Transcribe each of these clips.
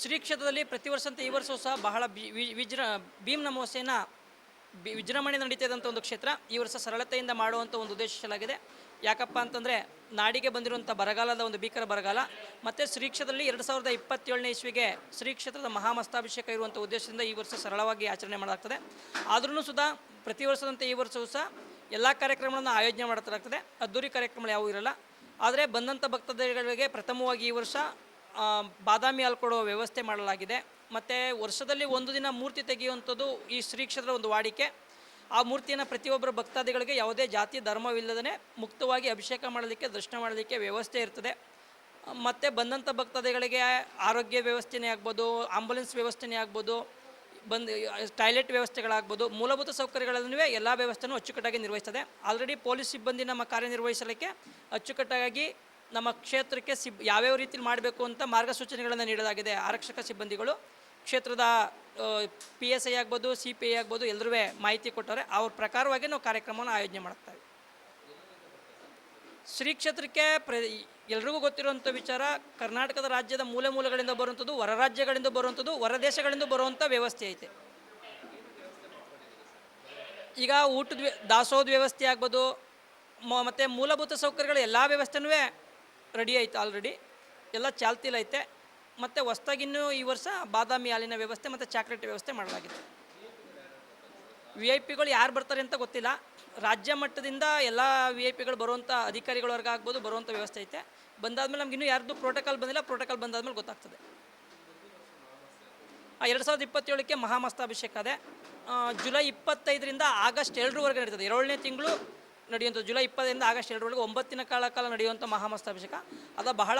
ಶ್ರೀ ಕ್ಷೇತ್ರದಲ್ಲಿ ಪ್ರತಿ ವರ್ಷಂತೆ ಈ ವರ್ಷವೂ ಸಹ ಬಹಳ ಭೀಮ್ ಅಮಾವಾಸ್ಯೆನ ವಿಜೃಂಭಣೆ ನಡೀತಿದ್ದಂಥ ಒಂದು ಕ್ಷೇತ್ರ. ಈ ವರ್ಷ ಸರಳತೆಯಿಂದ ಮಾಡುವಂಥ ಒಂದು ಉದ್ದೇಶಿಸಲಾಗಿದೆ. ಯಾಕಪ್ಪ ಅಂತಂದರೆ ನಾಡಿಗೆ ಬಂದಿರುವಂಥ ಬರಗಾಲದ ಒಂದು ಭೀಕರ ಬರಗಾಲ ಮತ್ತು ಶ್ರೀ ಕ್ಷೇತ್ರದಲ್ಲಿ 2027ನೇ ಇಸ್ವಿಗೆ ಶ್ರೀ ಕ್ಷೇತ್ರದ ಮಹಾಮಸ್ತಾಭಿಷೇಕ ಇರುವಂಥ ಉದ್ದೇಶದಿಂದ ಈ ವರ್ಷ ಸರಳವಾಗಿ ಆಚರಣೆ ಮಾಡಲಾಗ್ತದೆ. ಆದ್ರೂ ಸುಧಾ ಪ್ರತಿ ವರ್ಷದಂತೆ ಈ ವರ್ಷವೂ ಸಹ ಎಲ್ಲ ಕಾರ್ಯಕ್ರಮಗಳನ್ನು ಆಯೋಜನೆ ಮಾಡಲಾಗ್ತದೆ. ಅದ್ದೂರಿ ಕಾರ್ಯಕ್ರಮಗಳು ಯಾವುವು ಇರಲ್ಲ. ಆದರೆ ಬಂದಂಥ ಭಕ್ತಾದಿಗಳಿಗೆ ಪ್ರಥಮವಾಗಿ ಈ ವರ್ಷ ಬಾದಾಮಿ ಹಾಲು ಕೊಡುವ ವ್ಯವಸ್ಥೆ ಮಾಡಲಾಗಿದೆ. ಮತ್ತು ವರ್ಷದಲ್ಲಿ ಒಂದು ದಿನ ಮೂರ್ತಿ ತೆಗೆಯುವಂಥದ್ದು ಈ ಶ್ರೀ ಕ್ಷೇತ್ರದ ಒಂದು ವಾಡಿಕೆ. ಆ ಮೂರ್ತಿಯನ್ನು ಪ್ರತಿಯೊಬ್ಬರ ಭಕ್ತಾದಿಗಳಿಗೆ ಯಾವುದೇ ಜಾತಿ ಧರ್ಮವಿಲ್ಲದೇ ಮುಕ್ತವಾಗಿ ಅಭಿಷೇಕ ಮಾಡಲಿಕ್ಕೆ, ದರ್ಶನ ಮಾಡಲಿಕ್ಕೆ ವ್ಯವಸ್ಥೆ ಇರ್ತದೆ. ಮತ್ತು ಬಂದಂಥ ಭಕ್ತಾದಿಗಳಿಗೆ ಆರೋಗ್ಯ ವ್ಯವಸ್ಥೆನೇ ಆಗ್ಬೋದು, ಆಂಬುಲೆನ್ಸ್ ವ್ಯವಸ್ಥೆನೇ ಆಗ್ಬೋದು, ಟಾಯ್ಲೆಟ್ ವ್ಯವಸ್ಥೆಗಳಾಗ್ಬೋದು, ಮೂಲಭೂತ ಸೌಕರ್ಯಗಳನ್ನೇ ಎಲ್ಲ ವ್ಯವಸ್ಥೆನೂ ಅಚ್ಚುಕಟ್ಟಾಗಿ ನಿರ್ವಹಿಸ್ತದೆ. ಆಲ್ರೆಡಿ ಪೊಲೀಸ್ ಸಿಬ್ಬಂದಿ ನಮ್ಮ ಕಾರ್ಯನಿರ್ವಹಿಸಲಿಕ್ಕೆ ಅಚ್ಚುಕಟ್ಟಾಗಿ ನಮ್ಮ ಕ್ಷೇತ್ರಕ್ಕೆ ಯಾವ್ಯಾವ ರೀತಿಯಲ್ಲಿ ಮಾಡಬೇಕು ಅಂತ ಮಾರ್ಗಸೂಚನೆಗಳನ್ನು ನೀಡಲಾಗಿದೆ. ಆರಕ್ಷಕ ಸಿಬ್ಬಂದಿಗಳು ಕ್ಷೇತ್ರದ PSI ಆಗ್ಬೋದು, CPI ಆಗ್ಬೋದು, ಎಲ್ಲರೂ ಮಾಹಿತಿ ಕೊಟ್ಟರೆ ಅವ್ರ ಪ್ರಕಾರವಾಗಿ ನಾವು ಕಾರ್ಯಕ್ರಮವನ್ನು ಆಯೋಜನೆ ಮಾಡ್ತೇವೆ. ಶ್ರೀ ಕ್ಷೇತ್ರಕ್ಕೆ ಎಲ್ರಿಗೂ ಗೊತ್ತಿರುವಂಥ ವಿಚಾರ, ಕರ್ನಾಟಕದ ರಾಜ್ಯದ ಮೂಲೆಗಳಿಂದ ಬರುವಂಥದ್ದು, ಹೊರ ರಾಜ್ಯಗಳಿಂದ ಬರುವಂಥದ್ದು, ಹೊರ ದೇಶಗಳಿಂದ ಬರುವಂಥ ವ್ಯವಸ್ಥೆ ಐತೆ. ಈಗ ಊಟದ ದಾಸೋಹದ ವ್ಯವಸ್ಥೆ ಆಗ್ಬೋದು, ಮತ್ತು ಮೂಲಭೂತ ಸೌಕರ್ಯಗಳು ಎಲ್ಲ ವ್ಯವಸ್ಥೆನೂ ರೆಡಿ ಐತೆ. ಆಲ್ರೆಡಿ ಎಲ್ಲ ಚಾಲ್ತಿಲೈತೆ. ಮತ್ತು ಹೊಸ್ದಾಗಿನ್ನೂ ಈ ವರ್ಷ ಬಾದಾಮಿ ಹಾಲಿನ ವ್ಯವಸ್ಥೆ ಮತ್ತು ಚಾಕ್ಲೇಟ್ ವ್ಯವಸ್ಥೆ ಮಾಡಲಾಗಿದೆ. VIP ಯಾರು ಬರ್ತಾರೆ ಅಂತ ಗೊತ್ತಿಲ್ಲ. ರಾಜ್ಯ ಮಟ್ಟದಿಂದ ಎಲ್ಲ VIP ಬರುವಂಥ ಅಧಿಕಾರಿಗಳವರೆಗೆ ಆಗ್ಬೋದು ಬರುವಂಥ ವ್ಯವಸ್ಥೆ ಐತೆ. ಬಂದಾದ್ಮೇಲೆ ನಮ್ಗೆ ಇನ್ನೂ ಯಾರ್ದು ಪ್ರೋಟೋಕಾಲ್ ಬಂದಿಲ್ಲ. ಪ್ರೋಟೋಕಾಲ್ ಬಂದಾದ್ಮೇಲೆ ಗೊತ್ತಾಗ್ತದೆ. 2027ಕ್ಕೆ ಮಹಾಮಸ್ತಾಭಿಷೇಕ ಇದೆ. ಜುಲೈ 25ರಿಂದ ಆಗಸ್ಟ್ 2ರವರೆಗೆ ನಡೀತದೆ. 7ನೇ ತಿಂಗಳು ನಡೆಯುವಂಥ ಜುಲೈ 20ರಿಂದ ಆಗಸ್ಟ್ 2ರವರೆಗೆ 9 ದಿನ ಕಾಲ ನಡೆಯುವಂಥ ಮಹಾಮಸ್ತಾಭಿಷೇಕ. ಅದು ಬಹಳ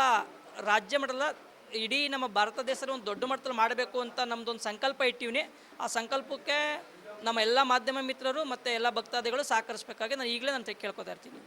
ರಾಜ್ಯ ಮಟ್ಟದ, ಇಡೀ ನಮ್ಮ ಭಾರತ ದೇಶದ ಒಂದು ದೊಡ್ಡ ಮಟ್ಟದಲ್ಲಿ ಮಾಡಬೇಕು ಅಂತ ನಮ್ಮದೊಂದು ಸಂಕಲ್ಪ ಇಟ್ಟಿವ್ನಿ. ಆ ಸಂಕಲ್ಪಕ್ಕೆ ನಮ್ಮ ಎಲ್ಲ ಮಾಧ್ಯಮ ಮಿತ್ರರು ಮತ್ತು ಎಲ್ಲ ಭಕ್ತಾದಿಗಳು ಸಹಕರಿಸಬೇಕಾಗಿ ನಾನು ಈಗಲೇ ಕೇಳ್ಕೊತಾ ಇರ್ತೀನಿ.